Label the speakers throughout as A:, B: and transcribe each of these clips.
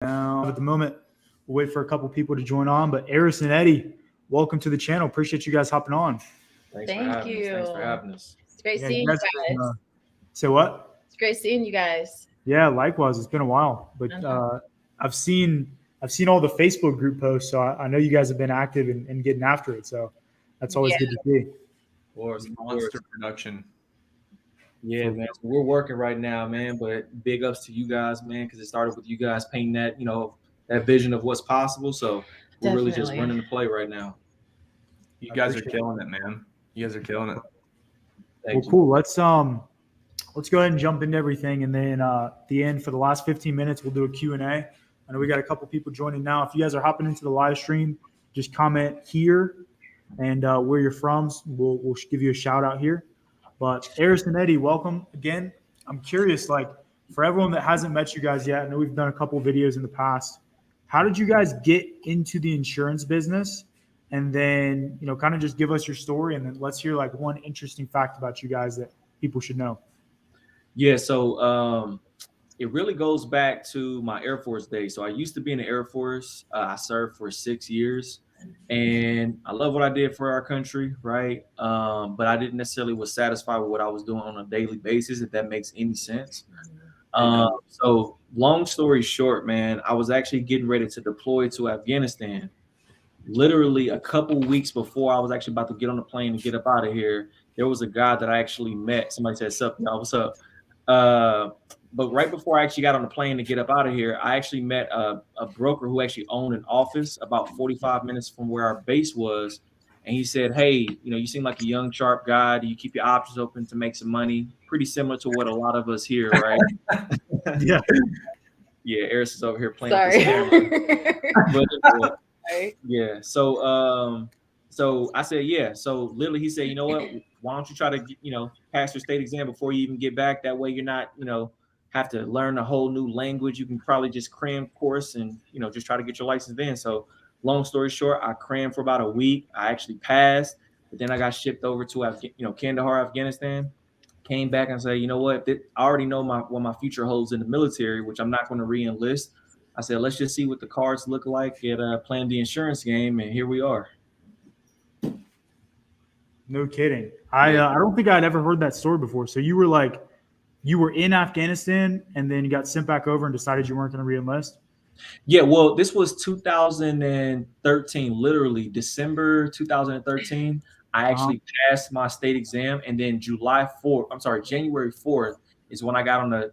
A: Now, at the moment, we'll wait for a couple people to join on. But Airyss and Eddie, welcome to the channel. Appreciate you guys hopping on.
B: Thanks for having us.
C: It's great seeing you guys.
A: Say what?
C: It's great seeing you guys.
A: Yeah, likewise. It's been a while, but I've seen all the Facebook group posts, so I know you guys have been active and getting after it. So that's always good to see.
B: Or it's monster production. Yeah, man. So we're working right now, man. But big ups to you guys, man, because it started with you guys painting that, that vision of what's possible. So we're really just running the play right now.
D: You guys are killing it, man. You guys are killing it.
A: Well, cool. Let's go ahead and jump into everything, and then at the end, for the last 15 minutes, we'll do a Q&A. I know we got a couple people joining now. If you guys are hopping into the live stream, just comment here and where you're from. We'll give you a shout out here. But Airyss and Eddie, welcome again. I'm curious, for everyone that hasn't met you guys yet, I know we've done a couple videos in the past. How did you guys get into the insurance business? And then, kind of just give us your story, and then let's hear one interesting fact about you guys that people should know.
B: Yeah, so it really goes back to my Air Force days. So I used to be in the Air Force. I served for 6 years, and I love what I did for our country, right? But I didn't necessarily was satisfied with what I was doing on a daily basis, if that makes any sense. So long story short, man, I was actually getting ready to deploy to Afghanistan. Literally a couple weeks before I was actually about to get on the plane and get up out of here, there was a guy that I actually met. Somebody said, "Sup, y'all, what's up?" But right before I actually got on the plane to get up out of here, I actually met a broker who actually owned an office about 45 minutes from where our base was. And he said, "Hey, you seem like a young, sharp guy. Do you keep your options open to make some money?" Pretty similar to what a lot of us here, right?
A: Yeah.
B: Yeah, Airyss is over here playing
C: Sorry.
B: with his camera. But, yeah. So I said, yeah. So literally he said, "You know what? Why don't you try to, pass your state exam before you even get back? That way you're not, have to learn a whole new language. You can probably just cram course and, just try to get your license then." So long story short, I crammed for about a week. I actually passed, but then I got shipped over to, Kandahar, Afghanistan. Came back and said, "You know what? I already know what my future holds in the military, which I'm not going to re-enlist." I said, "Let's just see what the cards look like at playing the insurance game," and here we are.
A: No kidding. I don't think I'd ever heard that story before. So you were in Afghanistan and then you got sent back over and decided you weren't going to re-enlist?
B: Yeah, well, this was 2013, literally December 2013. I actually passed my state exam, and then January 4th is when I got on the,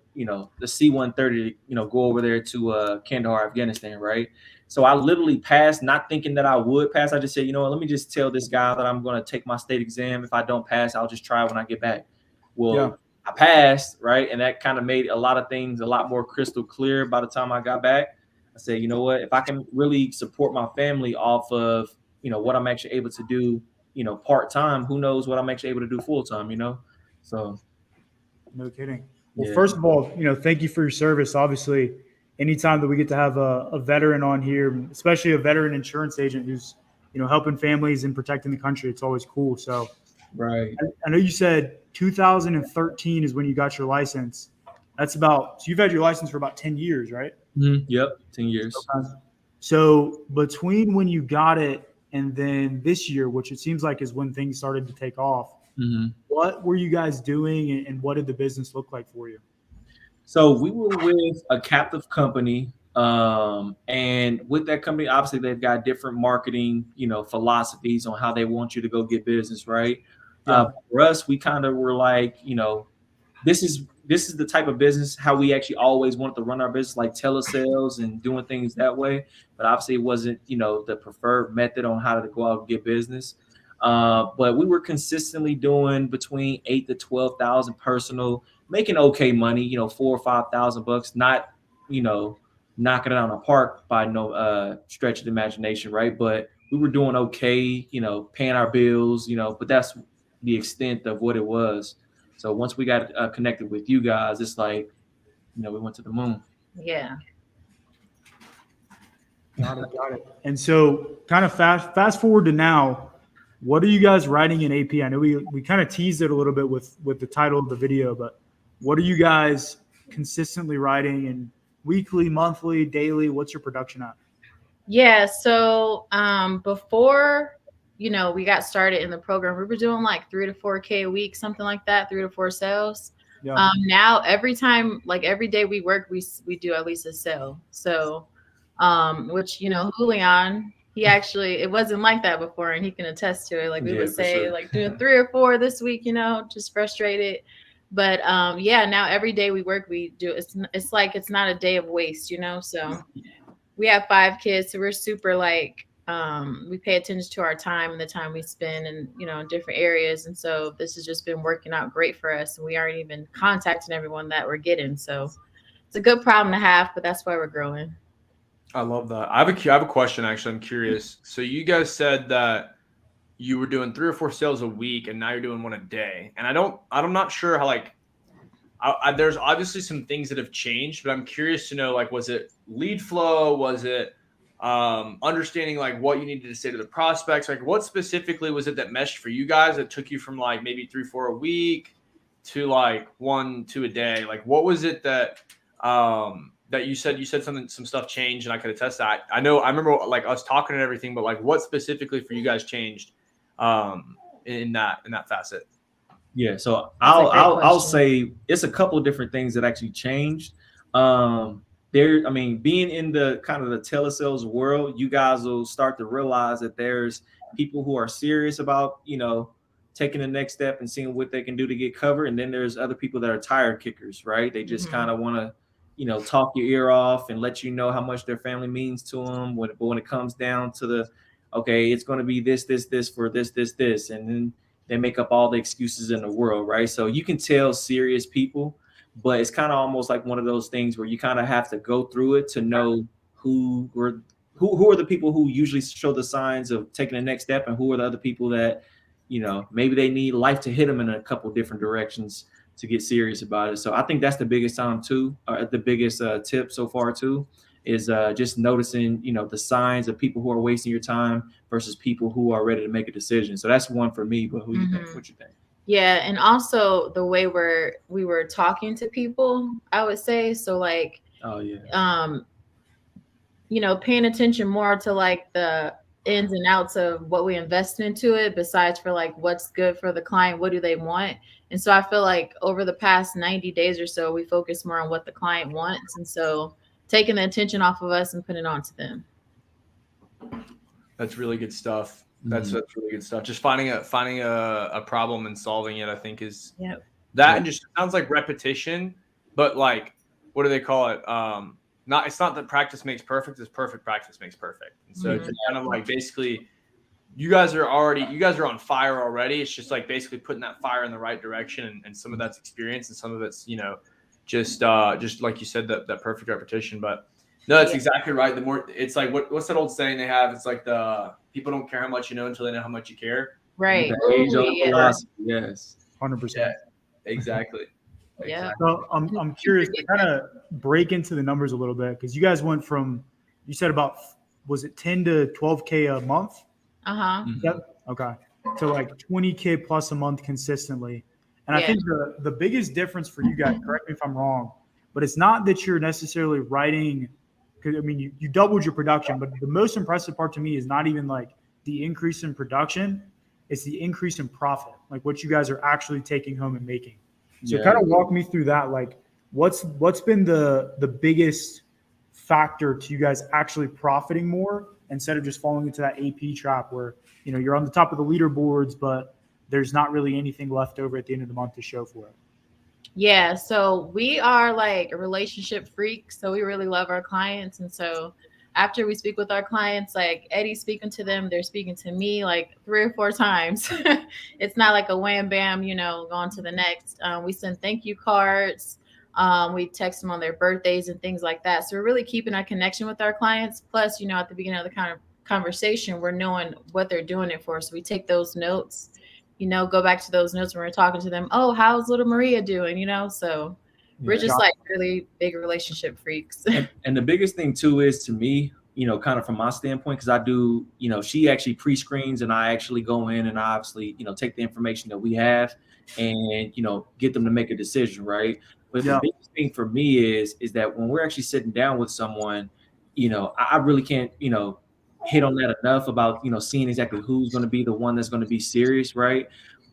B: the C-130, go over there to Kandahar, Afghanistan, right? So I literally passed, not thinking that I would pass. I just said, let me just tell this guy that I'm going to take my state exam. If I don't pass, I'll just try when I get back. Well, I passed, right? And that kind of made a lot of things a lot more crystal clear by the time I got back. I said, you know what? If I can really support my family off of, what I'm actually able to do, part-time, who knows what I'm actually able to do full-time, So.
A: No kidding. Well, first of all, thank you for your service. Obviously, anytime that we get to have a veteran on here, especially a veteran insurance agent who's, helping families and protecting the country, it's always cool. So,
B: right.
A: I know you said 2013 is when you got your license. So you've had your license for about 10 years, right?
B: Mm-hmm. Yep, 10 years.
A: Okay. So between when you got it and then this year, which it seems like is when things started to take off, what were you guys doing and what did the business look like for you?
B: So we were with a captive company, and with that company, obviously they've got different marketing, philosophies on how they want you to go get business, right? Yeah. For us, we kind of were like, this is the type of business how we actually always wanted to run our business, like telesales and doing things that way. But obviously it wasn't, the preferred method on how to go out and get business. But we were consistently doing between 8,000 to 12,000 personal, making okay money, $4,000 or $5,000, not, knocking it out of the park by no stretch of the imagination, right? But we were doing okay, paying our bills, but that's the extent of what it was. So once we got connected with you guys, it's like, we went to the moon.
C: Yeah.
A: Got it. And so kind of fast forward to now, what are you guys writing in AP? I know we kind of teased it a little bit with the title of the video, but what are you guys consistently writing, and weekly, monthly, daily? What's your production at?
C: Yeah. So before, we got started in the program, we were doing like 3 to 4K a week, something like that, 3 to 4 sales.
A: Yeah.
C: Now every time, like every day we work, we do at least a sale. So, which, Julian, it wasn't like that before, and he can attest to it. Like we would say, like doing 3 or 4 this week, just frustrated. But now every day we work, we do. It's like it's not a day of waste, So we have 5 kids, so we're super like we pay attention to our time and the time we spend in different areas, and so this has just been working out great for us, and we aren't even contacting everyone that we're getting. So it's a good problem to have, but that's why we're growing.
D: I love that. I have a question, actually. I'm curious. So you guys said that you were doing 3 or 4 sales a week, and now you're doing 1 a day. And I'm not sure how, like, there's obviously some things that have changed, but I'm curious to know, like, was it lead flow? Was it understanding like what you needed to say to the prospects? Like, what specifically was it that meshed for you guys that took you from like maybe 3, 4 a week to like 1, 2 a day? Like, what was it that that you said some stuff changed, and I could attest that. I remember like us talking and everything, but like what specifically for you guys changed in that facet?
B: Yeah, so I'll say it's a couple of different things that actually changed. Being in the kind of the telesales world, you guys will start to realize that there's people who are serious about, taking the next step and seeing what they can do to get covered. And then there's other people that are tire kickers, right? They just kind of want to, talk your ear off and let you know how much their family means to them. But when it comes down to okay, it's going to be this for this. And then they make up all the excuses in the world, right? So you can tell serious people, but it's kind of almost like one of those things where you kind of have to go through it to know who are the people who usually show the signs of taking the next step, and who are the other people that, maybe they need life to hit them in a couple different directions to get serious about it. So I think that's the biggest time too, the biggest tip so far too, is just noticing, the signs of people who are wasting your time versus people who are ready to make a decision. So that's one for me, but who you think? What you think?
C: Yeah, and also the way we were talking to people, I would say. So like, paying attention more to like the ins and outs of what we invest into it, besides for like what's good for the client, what do they want. And so I feel like over the past 90 days or so, we focus more on what the client wants, and so taking the attention off of us and putting it onto them.
D: That's really good stuff. That's really good stuff. Just finding a problem and solving it, I think, is that. And just sounds like repetition, but like, what do they call it? It's not that practice makes perfect. It's perfect practice makes perfect. And so it's kind of like basically, you guys are on fire already. It's just like basically putting that fire in the right direction, and some of that's experience, and some of it's just like you said, that perfect repetition. But no, that's exactly right. The more it's like what's that old saying they have? It's like the people don't care how much you know until they know how much you care.
C: Right.
B: Yes.
A: 100%.
D: Yeah, exactly.
C: Yeah.
A: So I'm curious to kind of break into the numbers a little bit, because you guys went from, you said about, was it 10 to 12K a month? Yep. Okay. So like 20K plus a month consistently. And I think the biggest difference for you guys, correct me if I'm wrong, but it's not that you're necessarily writing, because I mean, you doubled your production, but the most impressive part to me is not even like the increase in production, it's the increase in profit, like what you guys are actually taking home and making. So kind of walk me through that. Like what's been the biggest factor to you guys actually profiting more, instead of just falling into that AP trap where, you're on the top of the leaderboards, but there's not really anything left over at the end of the month to show for it?
C: Yeah. So we are like a relationship freaks. So we really love our clients. And so after we speak with our clients, like Eddie's speaking to them, they're speaking to me like 3 or 4 times. It's not like a wham, bam, going to the next. We send thank you cards. We text them on their birthdays and things like that. So we're really keeping a connection with our clients. Plus, at the beginning of the kind of conversation, we're knowing what they're doing it for. So we take those notes, go back to those notes when we're talking to them. Oh, how's little Maria doing? So we're just like really big relationship freaks.
B: And the biggest thing too is, to me, kind of from my standpoint, because I do, she actually pre-screens, and I actually go in and I obviously, take the information that we have and, get them to make a decision, right? But the biggest thing for me is that when we're actually sitting down with someone, I really can't, hit on that enough about, seeing exactly who's going to be the one that's going to be serious, right?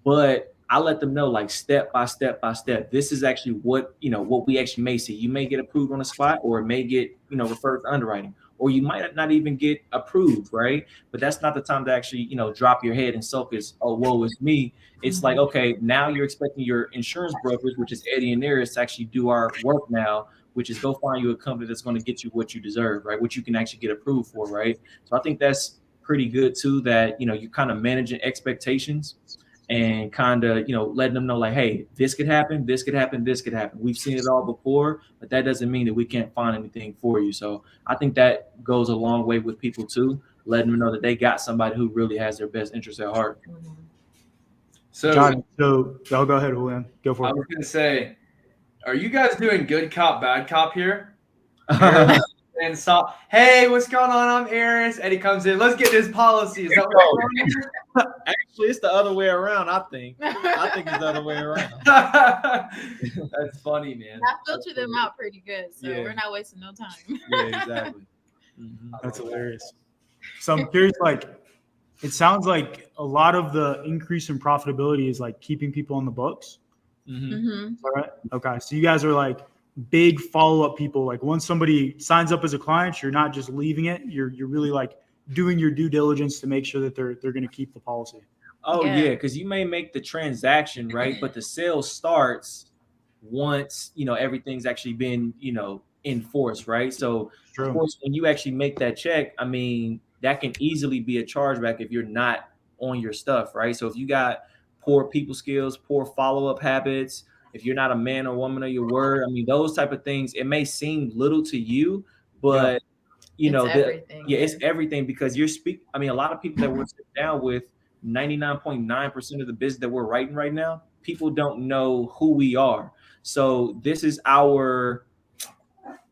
B: But I let them know, like, step by step by step, this is actually what we actually may see. You may get approved on the spot, or it may get, referred to underwriting, or you might not even get approved, right? But that's not the time to actually, drop your head and sulk as, oh, woe is me. It's like, okay, now you're expecting your insurance brokers, which is Eddie and Airyss, to actually do our work now, which is go find you a company that's going to get you what you deserve, right? What you can actually get approved for, right? So I think that's pretty good too, that, you're kind of managing expectations and kind of, letting them know, like, hey, this could happen, this could happen, this could happen. We've seen it all before, but that doesn't mean that we can't find anything for you. So I think that goes a long way with people too, letting them know that they got somebody who really has their best interest at heart.
A: So, John, I'll go ahead, Julian. Go for it.
D: I was going to say, are you guys doing good cop, bad cop here? And so, hey, what's going on? I'm Airyss. Eddie comes in. Let's get this policy. Is that what
B: Actually, it's the other way around, I think. I think it's the other way around.
D: That's funny, man.
C: I filter them out pretty good, so we're not wasting no time.
B: Yeah, exactly.
A: That's hilarious. So I'm curious, like, it sounds like a lot of the increase in profitability is like keeping people on the books. All right. Okay. So you guys are like big follow-up people. Like once somebody signs up as a client, you're not just leaving it. You're really like doing your due diligence to make sure that they're going to keep the policy.
B: Oh yeah, because you may make the transaction, right? But the sale starts once everything's actually been enforced, right? So of course, when you actually make that check, I mean, that can easily be a chargeback if you're not on your stuff, right? So if you got poor people skills, poor follow-up habits, if you're not a man or woman of your word, I mean, those type of things, it may seem little to you, but it's everything, because a lot of people that we're sitting down with, 99.9% of the business that we're writing right now, people don't know who we are. So this is our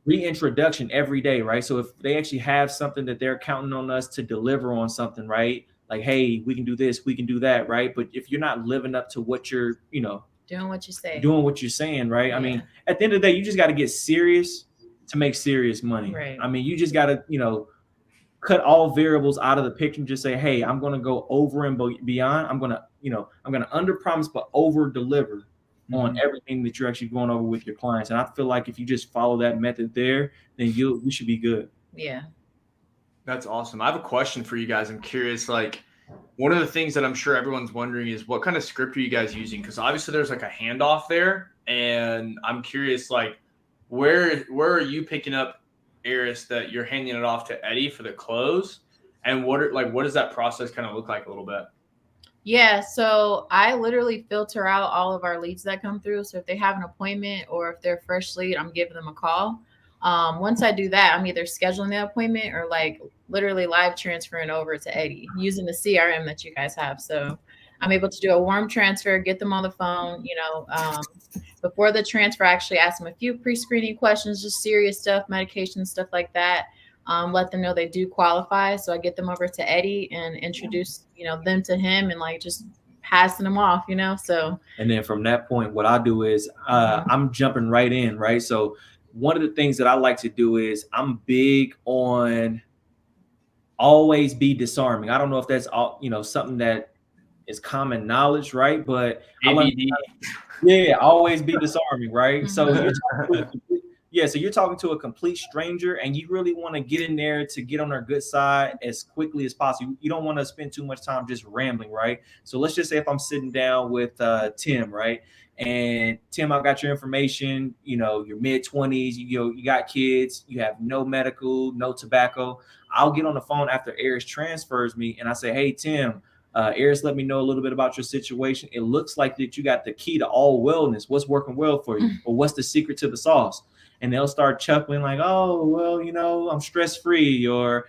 B: reintroduction every day, right? So if they actually have something that they're counting on us to deliver on something, right? Like, hey, we can do this, we can do that, right? But if you're not living up to what you're,
C: doing what you say,
B: doing what you're saying, right? Yeah. I mean, at the end of the day, you just got to get serious to make serious money.
C: Right.
B: I mean, you just got to, cut all variables out of the picture and just say, hey, I'm going to go over and beyond. I'm going to under promise, but over deliver on everything that you're actually going over with your clients. And I feel like if you just follow that method there, then we should be good.
C: Yeah.
D: That's awesome. I have a question for you guys. I'm curious, like, one of the things that I'm sure everyone's wondering is what kind of script are you guys using? Because obviously there's like a handoff there, and I'm curious, like, where are you picking up, Airyss, that you're handing it off to Eddie for the close, and what does that process kind of look like a little bit?
C: Yeah, so I literally filter out all of our leads that come through. So if they have an appointment or if they're a fresh lead, I'm giving them a call. Once I do that, I'm either scheduling the appointment or like literally live transferring over to Eddie using the CRM that you guys have. So I'm able to do a warm transfer, get them on the phone, before the transfer, I actually ask them a few pre-screening questions, just serious stuff, medication, stuff like that. Let them know they do qualify. So I get them over to Eddie and introduce, them to him and like just passing them off, so.
B: And then from that point, what I do is I'm jumping right in, right? So one of the things that I like to do is I'm big on always be disarming. I don't know if that's all, something that is common knowledge, right? But always be disarming, right? So you're talking to a complete stranger and you really want to get in there to get on their good side as quickly as possible. You don't want to spend too much time just rambling, right? So let's just say if I'm sitting down with Tim, right? And Tim, I got your information, your mid-20s, you got kids, you have no medical, no tobacco. I'll get on the phone after Airyss transfers me and I say, hey, Tim, Airyss, let me know a little bit about your situation. It looks like that you got the key to all wellness. What's working well for you? Or what's the secret to the sauce? And they'll start chuckling like, oh, well, I'm stress-free, or,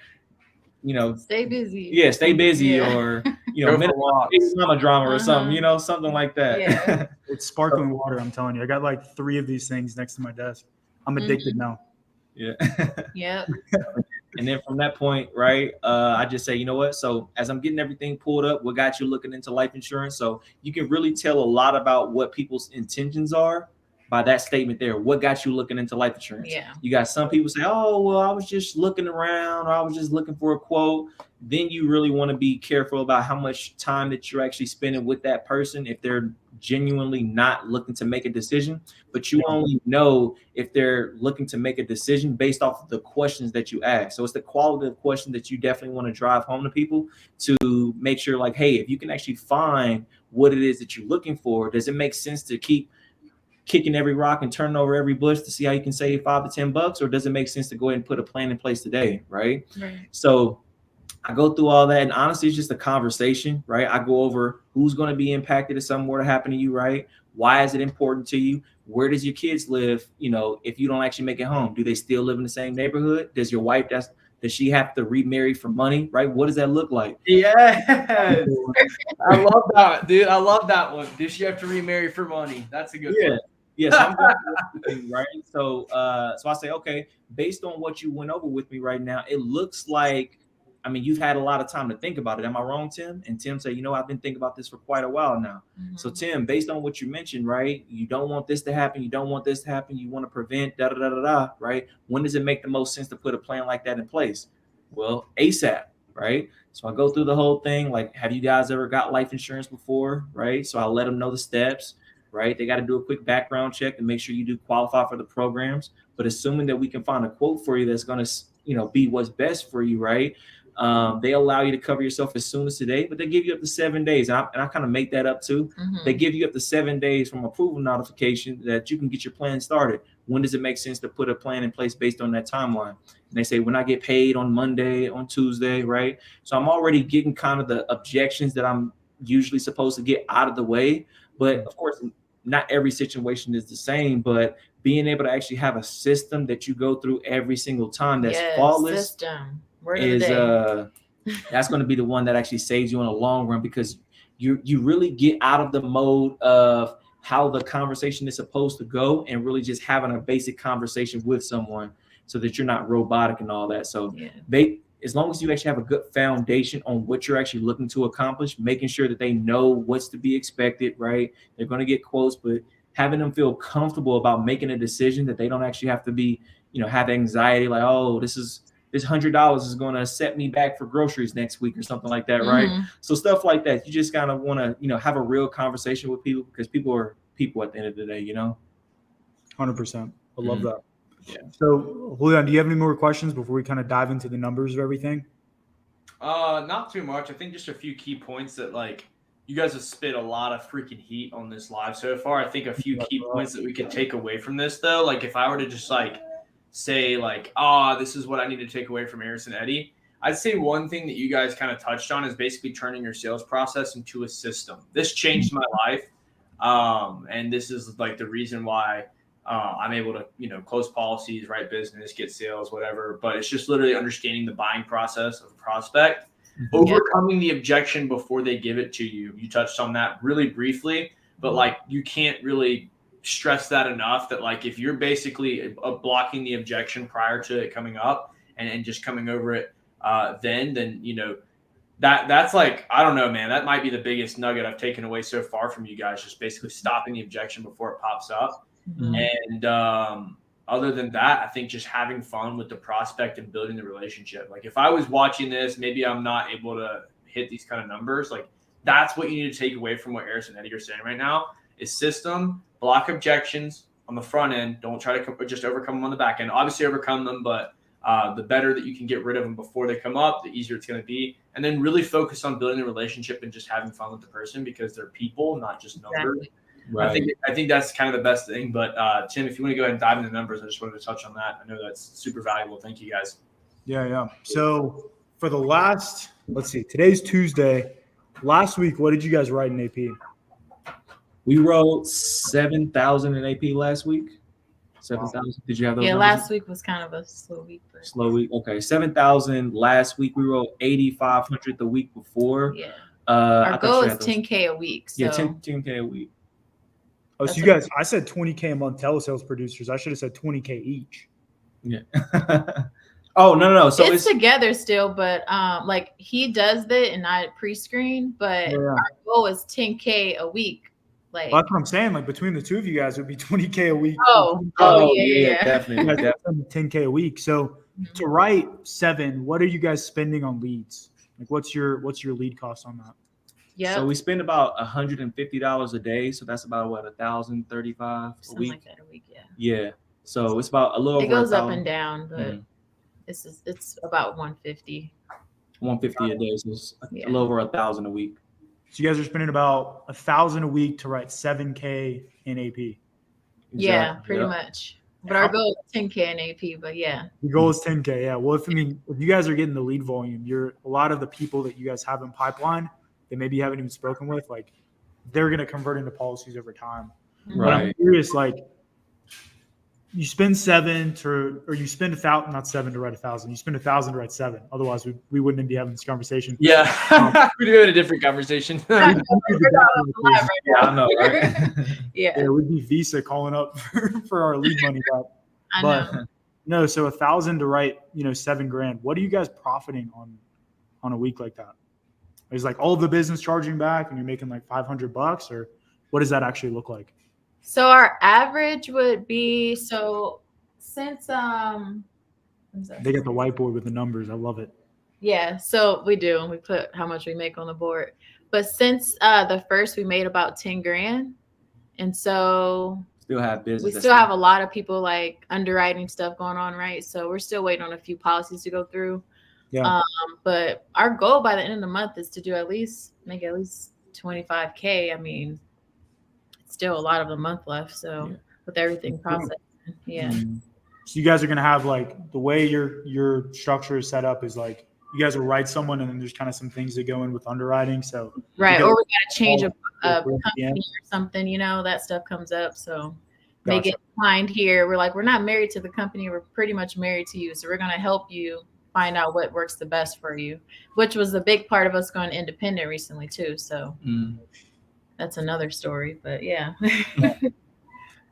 C: stay busy.
B: Yeah, stay busy, or, mama drama or something, something like that.
C: Yeah.
A: It's sparkling water, I'm telling you. I got like 3 of these things next to my desk. I'm addicted now.
B: Yeah.
C: Yep.
B: And then from that point, right, I just say, you know what? So as I'm getting everything pulled up, what got you looking into life insurance? So you can really tell a lot about what people's intentions are by that statement there. What got you looking into life insurance?
C: Yeah.
B: You got some people say, oh, well, I was just looking around, or I was just looking for a quote. Then you really want to be careful about how much time that you're actually spending with that person if they're genuinely not looking to make a decision. But you only know if they're looking to make a decision based off of the questions that you ask. So it's the quality of question that you definitely want to drive home to people to make sure, like, hey, if you can actually find what it is that you're looking for, does it make sense to keep kicking every rock and turning over every bush to see how you can save $5 to $10, or does it make sense to go ahead and put a plan in place today? Right. So I go through all that, and honestly, it's just a conversation, right? I go over who's going to be impacted if something were to happen to you, right? Why is it important to you? Where does your kids live? You know, if you don't actually make it home, do they still live in the same neighborhood? Does your wife, does she have to remarry for money, right? What does that look like?
D: Yes. I love that, dude. I love that one. Does she have to remarry for money? That's a good one.
B: Yeah, so I'm going through everything, right? So I say, okay, based on what you went over with me right now, it looks like, I mean, you've had a lot of time to think about it. Am I wrong, Tim? And Tim said, you know, I've been thinking about this for quite a while now. So Tim, based on what you mentioned, right? You don't want this to happen. You don't want this to happen. You want to prevent right? When does it make the most sense to put a plan like that in place? Well, ASAP, right? So I go through the whole thing. Like, have you guys ever got life insurance before, right? So I'll let them know the steps, right? They got to do a quick background check and make sure you do qualify for the programs. But assuming that we can find a quote for you that's going to, you know, be what's best for you, right? They allow you to cover yourself as soon as today, but they give you up to 7 days. And I kind of make that up too. They give you up to 7 days from approval notification that you can get your plan started. When does it make sense to put a plan in place based on that timeline? And they say, when I get paid on Monday, on Tuesday, right? So I'm already getting kind of the objections that I'm usually supposed to get out of the way. But of course, not every situation is the same, but being able to actually have a system that you go through every single time that's flawless
C: system.
B: Is that's going to be the one that actually saves you in the long run, because you really get out of the mode of how the conversation is supposed to go and really just having a basic conversation with someone so that you're not robotic and all that. So as long as you actually have a good foundation on what you're actually looking to accomplish, making sure that they know what's to be expected, right? They're going to get quotes, but having them feel comfortable about making a decision that they don't actually have to be, you know, have anxiety like, oh, this $100 is going to set me back for groceries next week or something like that, right? So stuff like that, you just kind of want to, you know, have a real conversation with people, because people are people at the end of the day, you know.
A: 100%. I love that.
B: Yeah.
A: So, Julian, do you have any more questions before we kind of dive into the numbers of everything?
D: Not too much. I think just a few key points that, like, you guys have spit a lot of freaking heat on this live so far. I think a few key points that we could take away from this, though, like if I were to just like say like, this is what I need to take away from Airyss and Eddie, I'd say one thing that you guys kind of touched on is basically turning your sales process into a system. This changed my life. And this is like the reason why I'm able to, you know, close policies, write business, get sales, whatever. But it's just literally understanding the buying process of a prospect, overcoming the objection before they give it to you. You touched on that really briefly, but like you can't really stress that enough, that like if you're basically blocking the objection prior to it coming up and just coming over it then you know, that's like, I don't know, man, that might be the biggest nugget I've taken away so far from you guys, just basically stopping the objection before it pops up. And other than that, I think just having fun with the prospect and building the relationship. Like if I was watching this, maybe I'm not able to hit these kind of numbers. Like that's what you need to take away from what Airyss and Eddie are saying right now is system, block objections on the front end. Don't try to just overcome them on the back end. Obviously overcome them, but the better that you can get rid of them before they come up, the easier it's going to be. And then really focus on building a relationship and just having fun with the person, because they're people, not just numbers. Exactly. Right. I think that's kind of the best thing. But Tim, if you want to go ahead and dive into the numbers, I just wanted to touch on that. I know that's super valuable. Thank you guys.
A: Yeah. So for the last, let's see, today's Tuesday. Last week, what did you guys write in AP?
B: We wrote 7,000 in AP last week. 7,000. Did you have those?
C: Yeah,
B: numbers?
C: last week was kind of a slow week.
B: Slow week. Okay, 7,000 last week. We wrote 8,500 the week before.
C: Yeah. Our goal is 10K a week. So.
B: Yeah, 10K a week.
A: Oh, so you guys, I said 20K a month telesales producers. I should have said 20K each.
B: Yeah. Oh, no. So
C: it's together still, but like he does it and I pre-screen, but our goal is 10K a week Like,
A: Well, that's what I'm saying. Like between the two of you guys, it would be 20K a week.
C: yeah.
B: Definitely.
A: You guys spend 10K a week. So
C: Mhm.
A: to write 7, what are you guys spending on leads? Like what's your lead cost on that?
C: Yep.
B: So we spend about $150 a day. So that's about what, $1,035 a
C: Something
B: week.
C: like that a week, yeah.
B: Yeah. So it's about a little
C: It
B: over
C: goes up
B: $1,000.
C: and down, but it's about 150.
B: 150 a day. So it's
C: Yeah.
B: a little over 1,000 a week.
A: So you guys are spending about 1,000 a week to write 7K in AP.
C: Yeah,
B: Exactly.
C: pretty
B: Yep.
C: much. But our goal is 10K in AP, but yeah.
A: The goal is 10K. Yeah. Well, if you guys are getting the lead volume, a lot of the people that you guys have in pipeline that maybe you haven't even spoken with, like they're going to convert into policies over time. But I'm
B: Right.
A: curious, like you spend 7 or you spend 1,000, not 7 to write 1,000. You spend 1,000 to write 7. Otherwise, we wouldn't be having this conversation.
D: Yeah, we're doing a different conversation.
B: Yeah, I know, right?
C: Yeah.
A: Yeah, we'd be Visa calling up for our lead money back.
C: I
A: But
C: know.
A: no, so 1,000 to write, $7,000. What are you guys profiting on a week like that? Is like all the business charging back and you're making like $500, or what does that actually look like?
C: So our average would be since
A: They got the whiteboard with the numbers. I love it.
C: yeah, so we do. We put how much we make on the board. But since the first, we made about 10 grand. And so
B: Still have business.
C: we still have a lot of people like underwriting stuff going on, right? So we're still waiting on a few policies to go through.
A: Yeah.
C: But our goal by the end of the month is to do make at least 25K. I mean, it's still a lot of the month left. So with everything processed, yeah.
B: Mm-hmm.
A: So you guys are gonna have like the way your structure is set up is like you guys will write someone and then there's kind of some things that go in with underwriting. So
C: Right.
A: you
C: Or we got to change a
A: Yeah.
C: company or something, that stuff comes up. So make it find here. We're not married to the company. We're pretty much married to you. So we're going to help you find out what works the best for you, which was the big part of us going independent recently too. So that's another story, but yeah.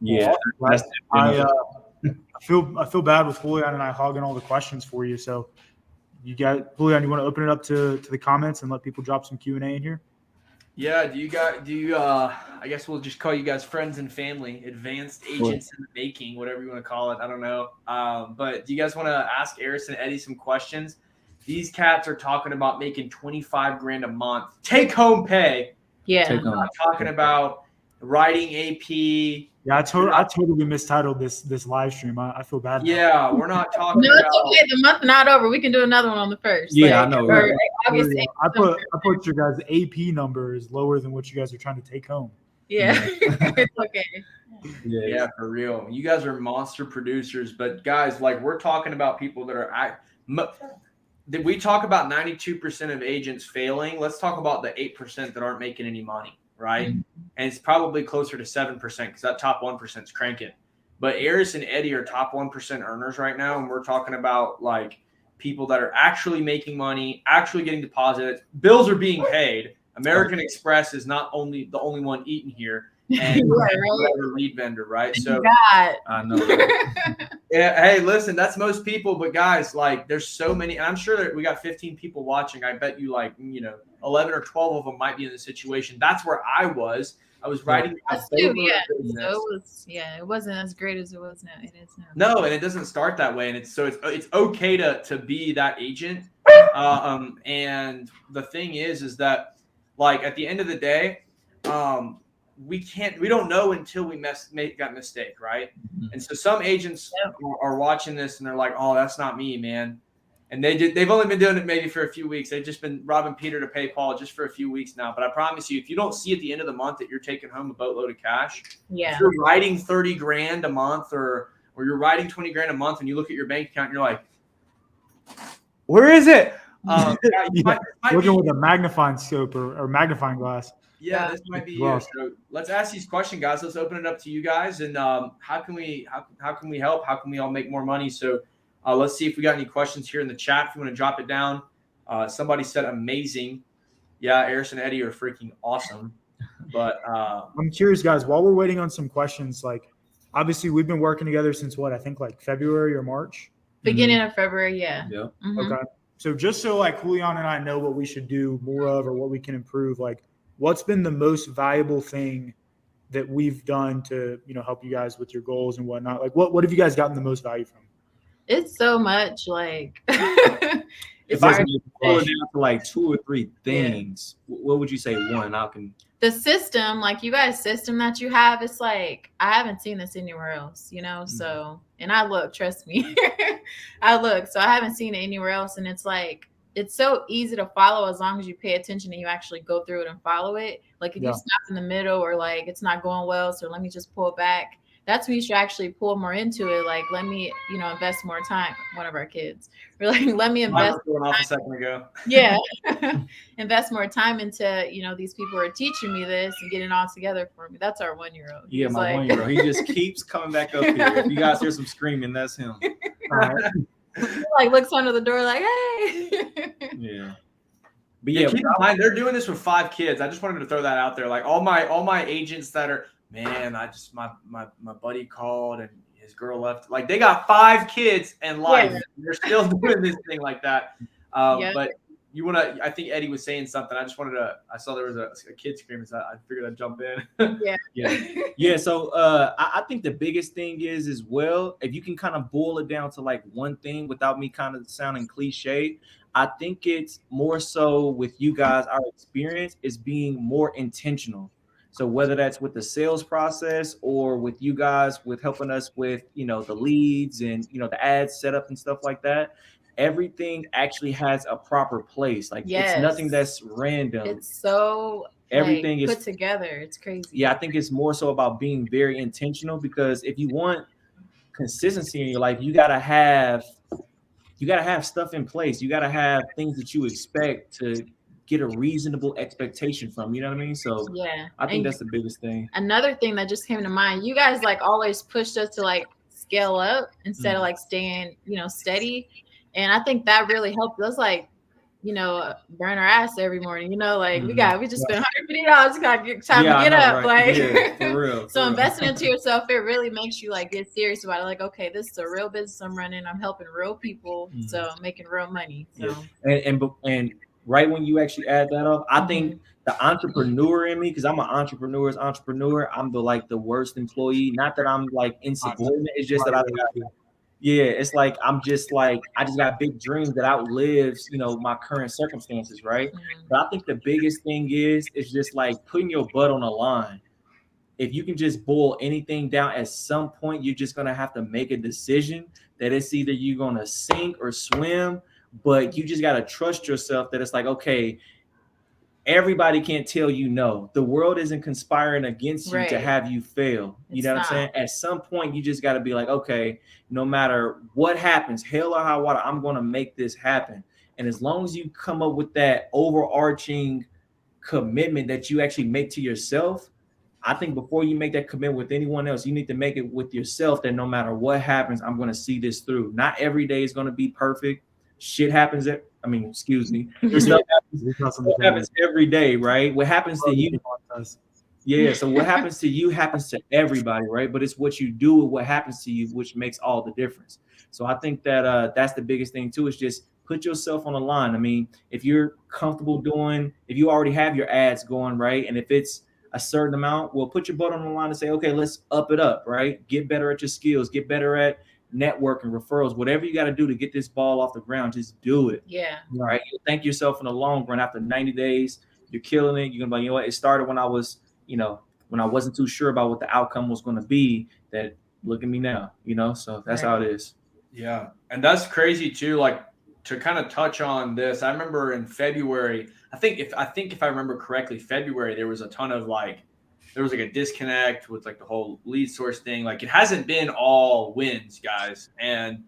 B: Yeah.
A: Well, I feel bad with Julian and I hogging all the questions for you. So you guys, Julian, you want to open it up to the comments and let people drop some Q&A in here?
D: Yeah, I guess we'll just call you guys friends and family, advanced agents in the making, whatever you want to call it. I don't know. But do you guys want to ask Airyss and Eddie some questions? These cats are talking about making 25 grand a month, take home pay.
C: Yeah.
D: We're not talking about writing AP.
A: Yeah, I totally mistitled this live stream. I feel bad.
D: Yeah, we're not talking
C: No,
D: about.
C: it's okay. The month not over. We can do another one on the first.
B: Yeah, I know.
C: Or
A: Yeah,
C: August 8th.
A: I put your guys' AP number is lower than what you guys are trying to take home.
C: Yeah. It's okay.
D: Yeah, for real. You guys are monster producers, but guys, like we're talking about people that are. Did we talk about 92% of agents failing? Let's talk about the 8% that aren't making any money, right?
C: Mm-hmm.
D: And it's probably closer to 7% because that top 1% is cranking. But Airyss and Eddie are top 1% earners right now, and we're talking about like people that are actually making money, actually getting deposits. Bills are being paid. American Express is not only the only one eating here, and whatever lead vendor, right? So
B: I know.
D: yeah, hey, listen, that's most people, but guys, like there's so many, and I'm sure that we got 15 people watching. I bet you 11 or 12 of them might be in the situation. That's where I was. I was writing a boatload of business.
C: It wasn't as great as it was now. It is now.
D: No, and it doesn't start that way, and it's okay to be that agent. And the thing is that like at the end of the day, we don't know until we make that mistake, right? Mm-hmm. And so some agents are watching this and they're like, "Oh, that's not me, man." And they've only been doing it maybe for a few weeks. They've just been robbing Peter to pay Paul just for a few weeks now. But I promise you, if you don't see at the end of the month that you're taking home a boatload of cash, if you're writing 30 grand a month or you're writing 20 grand a month and you look at your bank account and you're like, where is it?
A: Looking with a magnifying scope or magnifying glass.
D: Yeah, this might be you. So let's ask these questions, guys. Let's open it up to you guys. And how can we help? How can we all make more money? So let's see if we got any questions here in the chat. If you want to drop it down. Somebody said amazing. Yeah, Airyss and Eddie are freaking awesome. But
A: I'm curious, guys, while we're waiting on some questions, like obviously we've been working together since what? I think like February or March?
C: Beginning of February, yeah.
B: Mm-hmm.
A: Okay. So just so like Julian and I know what we should do more of or what we can improve, like what's been the most valuable thing that we've done to, help you guys with your goals and whatnot? Like what have you guys gotten the most value from?
C: It's so much like
B: If I can pull it down to like 2 or 3 things, what would you say? One, I can.
C: The system, like you guys' system that you have, it's like I haven't seen this anywhere else, So, and I look, trust me, I look, so I haven't seen it anywhere else, and it's like it's so easy to follow as long as you pay attention and you actually go through it and follow it. Like if you stop in the middle or like it's not going well, so let me just pull back. That's when you should actually pull more into it. Like, let me, invest more time. One of our kids, we're like, let me invest.
D: Going off a second ago.
C: Yeah, invest more time into, these people are teaching me this and getting it all together for me. That's our 1-year-old.
B: Yeah, my 1-year-old. He just keeps coming back up here. If you guys hear some screaming, that's him.
C: He like looks under the door like, hey.
B: Yeah.
D: But yeah, keep in mind they're doing this with 5 kids. I just wanted to throw that out there. Like all my agents that are, man, I just my buddy called and his girl left. Like they got 5 kids and life. Yeah. They're still doing this thing like that. But you want to? I think Eddie was saying something. I just wanted to. I saw there was a kid screaming, so I figured I'd jump in.
B: Yeah. So I think the biggest thing is as well, if you can kind of boil it down to like one thing without me kind of sounding cliche, I think it's more so with you guys. Our experience is being more intentional. So whether that's with the sales process or with you guys with helping us with, the leads and, the ads set up and stuff like that, everything actually has a proper place. Like it's nothing that's random.
C: It's so
B: everything is
C: put together. It's crazy.
B: Yeah, I think it's more so about being very intentional, because if you want consistency in your life, you gotta have stuff in place. You gotta have things that you expect to get a reasonable expectation from, you know what I mean? So I think that's the biggest thing.
C: Another thing that just came to mind, you guys like always pushed us to like scale up instead of like staying, steady. And I think that really helped us like, burn our ass every morning, like we just spent $150, gotta get time to get up.
B: Right? Like for real.
C: So investing into yourself, it really makes you like get serious about it. Like, okay, this is a real business I'm running. I'm helping real people. So I'm making real money. So
B: and right when you actually add that up, I think the entrepreneur in me, because I'm an entrepreneur, I'm the worst employee. Not that I'm like insubordinate. It's just that it's like I just got big dreams that outlives, my current circumstances, right? But I think the biggest thing is just like putting your butt on the line. If you can just boil anything down, at some point you're just gonna have to make a decision that it's either you're gonna sink or swim. But you just got to trust yourself that it's like, okay, everybody can't tell you no. The world isn't conspiring against you to have you fail. You know what I'm saying? At some point, you just got to be like, okay, no matter what happens, hell or high water, I'm going to make this happen. And as long as you come up with that overarching commitment that you actually make to yourself, I think before you make that commitment with anyone else, you need to make it with yourself that no matter what happens, I'm going to see this through. Not every day is going to be perfect. Shit happens. Excuse me. Stuff happens every day, right? What happens to you? Yeah. So what happens to you happens to everybody, right? But it's what you do with what happens to you, which makes all the difference. So I think that that's the biggest thing too, is just put yourself on the line. I mean, if you're comfortable if you already have your ads going, right? And if it's a certain amount, well, put your butt on the line and say, okay, let's up it up, right? Get better at your skills, get better at networking, referrals, whatever you got to do to get this ball off the ground, just do it.
C: Yeah.
B: Right. You'll thank yourself in the long run. After 90 days, you're killing it. You're gonna be like, you know what? It started when I was, when I wasn't too sure about what the outcome was going to be. That look at me now, So that's how it is.
D: Yeah, and that's crazy too. Like to kind of touch on this, I remember in February, I think if I remember correctly, February there was a ton of there was like a disconnect with like the whole lead source thing. Like it hasn't been all wins, guys. And,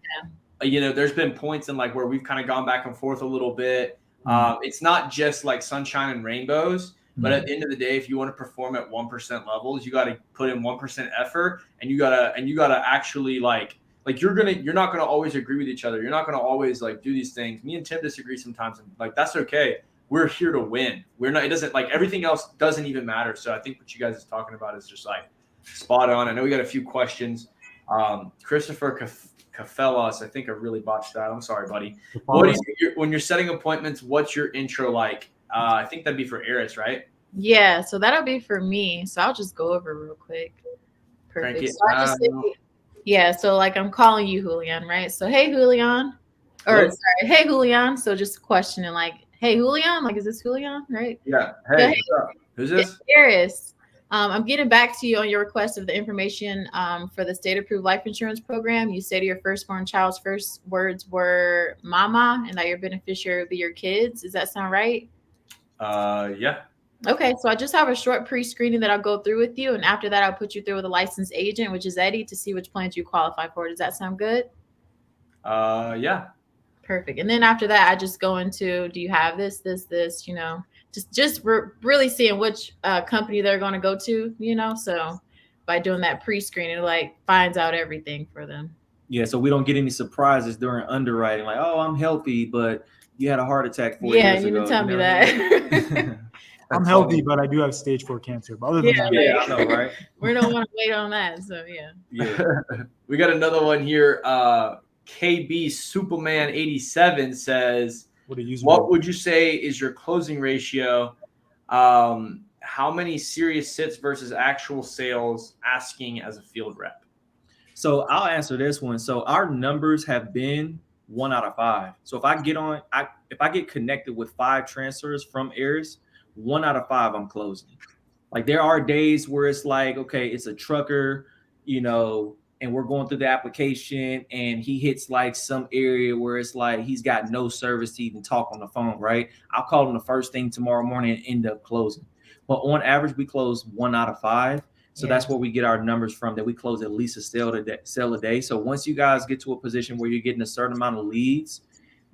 D: there's been points in like where we've kind of gone back and forth a little bit. It's not just like sunshine and rainbows, but at the end of the day, if you want to perform at 1% levels, you got to put in 1% effort, and you gotta actually like you're not going to always agree with each other. You're not going to always like do these things. Me and Tim disagree sometimes, and like, that's okay. We're here to win. It doesn't like everything else doesn't even matter. So I think what you guys are talking about is just like spot on. I know we got a few questions. Christopher Cafelas, I think I really botched that. I'm sorry, buddy. When you're setting appointments, what's your intro like? I think that'd be for Airyss, right?
C: Yeah, so that'll be for me. So I'll just go over real quick.
D: Crank
C: Perfect.
D: it.
C: So I just say, yeah, so like I'm calling you Julian, right? So hey Julian. Or
B: Hello?
C: sorry, hey Julian. So just questioning like, hey Julian, like is this Julian, right?
D: Yeah.
C: So,
D: Hey, what's up? Who's this?
C: Airyss, I'm getting back to you on your request of the information for the state-approved life insurance program. You said your firstborn child's first words were "mama" and that your beneficiary would be your kids. Does that sound right?
D: Yeah.
C: Okay, so I just have a short pre-screening that I'll go through with you, and after that, I'll put you through with a licensed agent, which is Eddie, to see which plans you qualify for. Does that sound good?
D: Yeah.
C: Perfect. And then after that, I just go into, do you have this, you know, really seeing which company they're going to go to, you know. So by doing that pre-screening, it like finds out everything for them.
B: Yeah, so we don't get any surprises during underwriting, like, oh, I'm healthy, but you had a heart attack 4
C: Yeah,
B: years
C: you
B: ago.
C: didn't tell me
B: what I mean?
C: that.
A: I'm healthy, but I do have stage 4 cancer. But other than that,
B: Yeah, I know, right?
C: We don't want to wait on that. So yeah.
B: Yeah.
D: We got another one here. KB Superman 87 says,
A: what a user.
D: what would you say is your closing ratio? How many serious sits versus actual sales asking as a field rep?
B: So I'll answer this one. So our numbers have been 1 out of 5. So if I get connected with 5 transfers from Airyss, 1 out of 5 I'm closing. Like there are days where it's like, okay, it's a trucker, you know, and we're going through the application and he hits like some area where it's like he's got no service to even talk on the phone, right? I'll call him the first thing tomorrow morning and end up closing. But on average, we close 1 out of 5. So that's where we get our numbers from, that we close at least a sale a day. So once you guys get to a position where you're getting a certain amount of leads,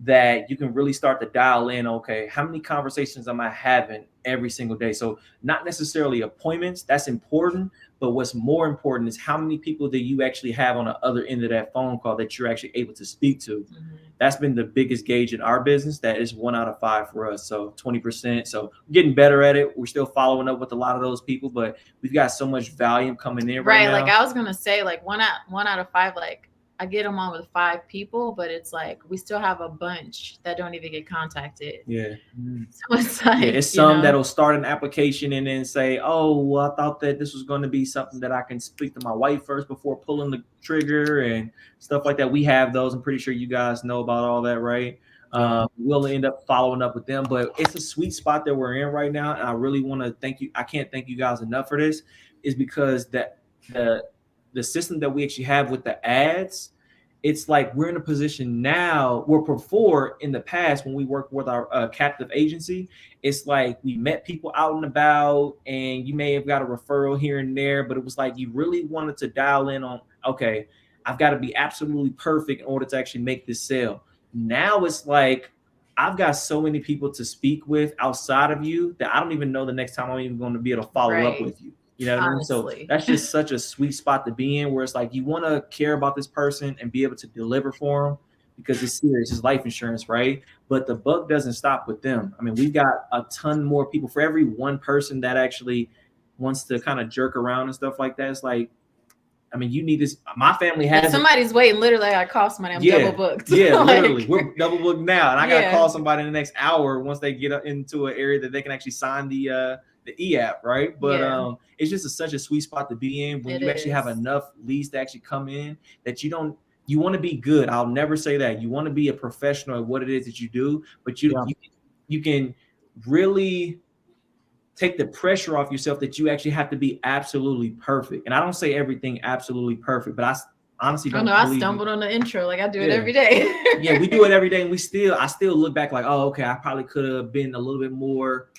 B: that you can really start to dial in, okay, how many conversations am I having every single day? So not necessarily appointments, that's important, but what's more important is how many people that you actually have on the other end of that phone call that you're actually able to speak to. Mm-hmm. That's been the biggest gauge in our business. That is 1 out of 5 for us. So 20%. So we're getting better at it. We're still following up with a lot of those people, but we've got so much volume coming in right now.
C: Like I was going to say, like one out of 5, like I get them on with 5 people, but it's like we still have a bunch that don't even get contacted.
B: Yeah.
C: So it's like,
B: it's some that'll start an application and then say, oh, well, I thought that this was going to be something that I can speak to my wife first before pulling the trigger and stuff like that. We have those. I'm pretty sure you guys know about all that, right? We'll end up following up with them, but it's a sweet spot that we're in right now. And I really want to thank you. I can't thank you guys enough for this, is because the system that we actually have with the ads, it's like we're in a position now where before in the past when we worked with our captive agency, it's like we met people out and about and you may have got a referral here and there, but it was like you really wanted to dial in on, okay, I've got to be absolutely perfect in order to actually make this sale. Now it's like I've got so many people to speak with outside of you that I don't even know the next time I'm even going to be able to follow up with you. You know what I mean? So that's just such a sweet spot to be in, where it's like you want to care about this person and be able to deliver for them because it's serious. It's life insurance, right? But the buck doesn't stop with them. I mean, we've got a ton more people. For every one person that actually wants to kind of jerk around and stuff like that, it's like, I mean, you need this. My family has
C: somebody's waiting. Literally, I call somebody. I'm double booked.
B: Yeah, literally, we're double booked now, and I gotta call somebody in the next hour once they get into an area that they can actually sign the e-app, right? But it's just such a sweet spot to be in when you actually have enough leads to actually come in that you want to be good. I'll never say that. You want to be a professional at what it is that you do, but you can really take the pressure off yourself that you actually have to be absolutely perfect. And I don't say everything absolutely perfect, but I honestly don't.
C: I stumbled on the intro. Like I do it every day.
B: Yeah, we do it every day, and I still look back like, oh, okay, I probably could have been a little bit more,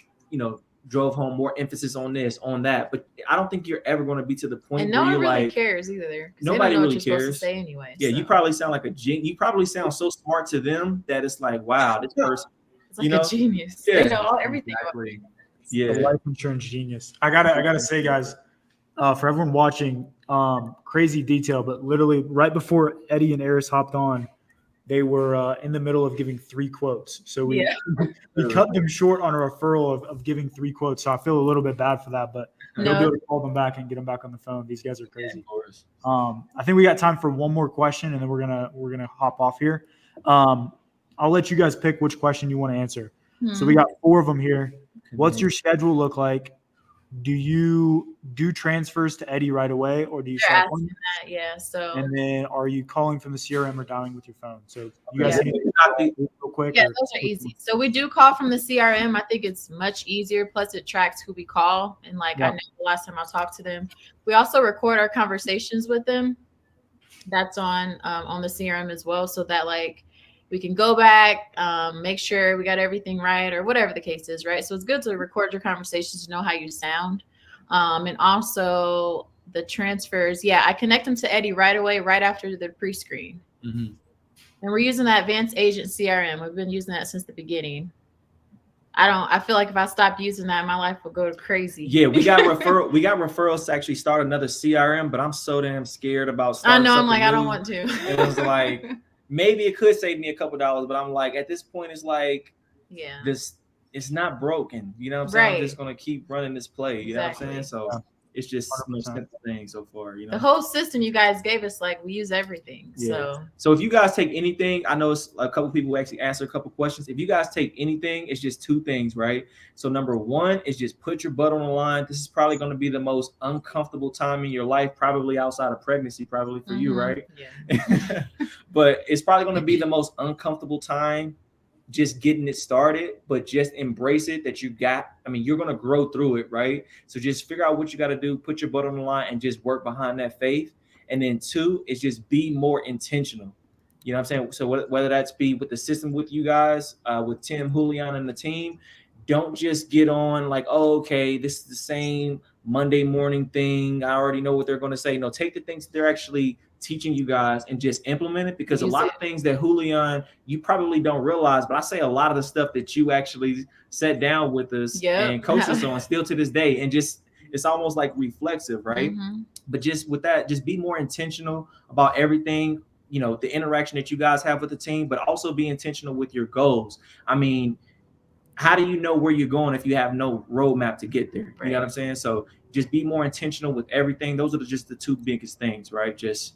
B: drove home more emphasis on this, on that. But I don't think you're ever going to be to the point
C: and
B: where you're
C: really
B: like,
C: cares either.
B: Nobody
C: they don't know
B: really
C: what you're
B: cares.
C: Supposed to say anyway.
B: Yeah, so. You probably sound like you probably sound so smart to them that it's like, wow, this person,
C: it's like a genius.
B: Yeah,
C: they know everything.
B: Exactly. Yeah,
A: the life insurance genius. I gotta say, guys, for everyone watching, crazy detail, but literally right before Eddie and Airyss hopped on, they were in the middle of giving 3 quotes. So we cut them short on a referral of giving 3 quotes. So I feel a little bit bad for that, but we'll be able to call them back and get them back on the phone. These guys are crazy. I think we got time for one more question, and then we're gonna hop off here. I'll let you guys pick which question you want to answer. So we got 4 of them here. What's your schedule look like? Do you do transfers to Eddie right away, or do you
C: They're
A: set
C: asking
A: appointments?
C: that, yeah. So
A: And then are you calling from the CRM or dialing with your phone? So you guys
B: Yeah.
A: can do real quick.
C: yeah,
A: or-
C: those are easy. So we do call from the CRM. I think it's much easier. Plus, it tracks who we call, and like
A: Yeah.
C: I know the last time I talked to them, we also record our conversations with them. That's on the CRM as well, so that like we can go back, make sure we got everything right, or whatever the case is, right? So it's good to record your conversations to know how you sound, and also the transfers. Yeah, I connect them to Eddie right away, right after the pre-screen.
B: Mm-hmm.
C: And we're using that advanced agent CRM. We've been using that since the beginning. I feel like if I stopped using that, my life would go crazy.
B: Yeah, we got referrals to actually start another CRM, but I'm so damn scared about
C: I
B: starting
C: know. I'm
B: something
C: like, I don't
B: new.
C: want to.
B: It was like, maybe it could save me a couple dollars, but I'm like, at this point, it's like,
C: yeah.
B: it's not broken. You know what I'm saying? I'm
C: Right.
B: just gonna keep running this play. You know what I'm saying?
C: Exactly.
B: So it's just a
A: 100%.
B: simple thing so far. You know,
C: The whole system you guys gave us, like we use everything.
B: Yeah.
C: So
B: So if you guys take anything, I know it's a couple people actually answer a couple questions. If you guys take anything, it's just two things, right? So number one is just put your butt on the line. This is probably going to be the most uncomfortable time in your life, probably outside of pregnancy, probably for you, right?
C: Yeah.
B: But it's probably going to be the most uncomfortable time just getting it started, but just embrace it that you got. I mean, you're going to grow through it, right? So just figure out what you got to do, put your butt on the line and just work behind that faith. And then two is just be more intentional. You know what I'm saying? So whether that's be with the system with you guys, with Tim, Julian, and the team, don't just get on like, oh, okay, this is the same Monday morning thing. I already know what they're going to say. No, take the things they're actually teaching you guys and just implement it, because a lot of things that Julian, you probably don't realize, but I say a lot of the stuff that you actually sat down with us and coached us on still to this day, and just it's almost like reflexive, right?
C: Mm-hmm.
B: But just with that, just be more intentional about everything, you know, the interaction that you guys have with the team, but also be intentional with your goals. I mean, how do you know where you're going if you have no roadmap to get there? You know what I'm saying? So just be more intentional with everything. Those are just the two biggest things, right? Just,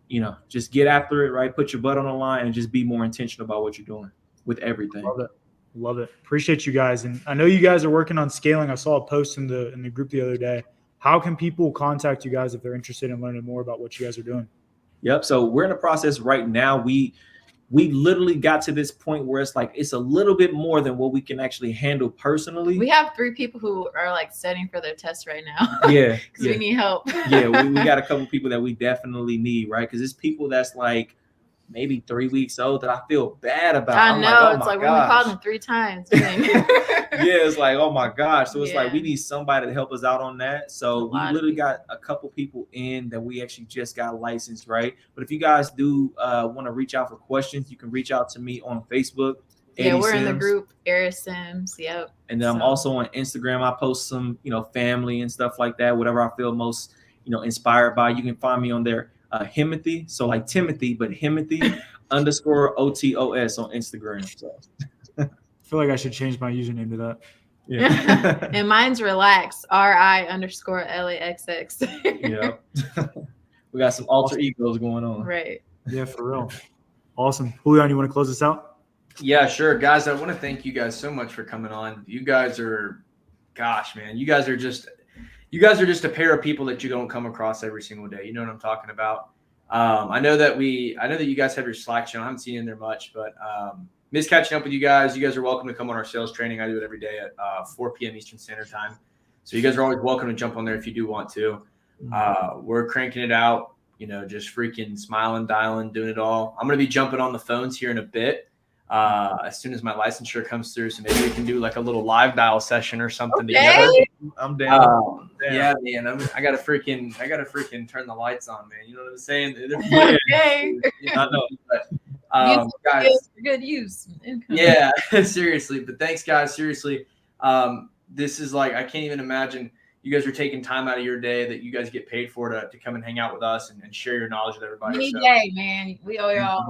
B: you know, just get after it, right? Put your butt on the line and just be more intentional about what you're doing with everything.
A: Love it. Love it. Appreciate you guys. And I know you guys are working on scaling. I saw a post in the group the other day. How can people contact you guys if they're interested in learning more about what you guys are doing?
B: Yep. So we're in the process right now. We literally got to this point where it's like it's a little bit more than what we can actually handle personally.
C: We have 3 people who are like studying for their tests right now.
B: Yeah.
C: Because we need help.
B: Yeah, we got a couple people that we definitely need, right? Because it's people that's like maybe 3 weeks old that I feel bad about.
C: I know.
B: It's
C: like when we called them 3 times.
B: Yeah, it's like, oh my gosh. So it's like we
C: Yeah.
B: need somebody to help us out on that. So we
C: lot of
B: literally
C: people.
B: got a couple people in that we actually just got licensed, right? But if you guys do want to reach out for questions, you can reach out to me on Facebook.
C: Yeah,
B: Eddie
C: we're in the
B: Sims.
C: group, Airyss Sims. Yep.
B: And then I'm
C: So-
B: also on Instagram. I post some, you know, family and stuff like that, whatever I feel most, you know, inspired by. You can find me on there, Himothy. So like Timothy, but Himothy _OTOS on Instagram. So
A: I feel like I should change my username to that.
B: yeah.
C: And mine's relax, RI_LAXX.
B: Yeah. We got some alter egos going on.
C: Right.
A: Yeah, for real. Awesome. Julian, you want to close this out?
D: Yeah, sure. Guys, I want to thank you guys so much for coming on. You guys are, gosh, man, you guys are just a pair of people that you don't come across every single day. You know what I'm talking about? I know that you guys have your Slack channel. I haven't seen you in there much, but miss catching up with you guys. You guys are welcome to come on our sales training. I do it every day at 4 p.m. Eastern Standard Time. So you guys are always welcome to jump on there if you do want to. We're cranking it out, you know, just freaking smiling, dialing, doing it all. I'm going to be jumping on the phones here in a bit as soon as my licensure comes through. So maybe we can do like a little live dial session or something together.
B: I'm down.
D: Yeah, man. I gotta freaking turn the lights on, man. You know what I'm saying?
C: Okay.
B: I know.
D: But,
C: Guys, good use. Income.
D: yeah, seriously. But thanks, guys. Seriously, this is like I can't even imagine. You guys are taking time out of your day that you guys get paid for to come and hang out with us and share your knowledge with everybody.
C: Any
D: So-
C: day, man. We owe y'all.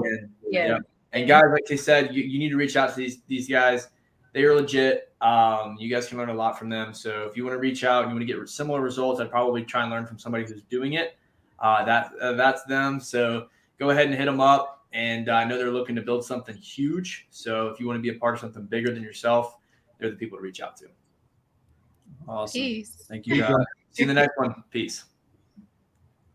C: Yeah.
D: And guys, like they said, you need to reach out to these guys. They are legit. You guys can learn a lot from them. So if you want to reach out and you want to get similar results, I'd probably try and learn from somebody who's doing it. That's them. So go ahead and hit them up. And I know they're looking to build something huge. So if you want to be a part of something bigger than yourself, they're the people to reach out to.
B: Awesome.
C: Peace.
B: Thank you, guys. See you in the next one. Peace.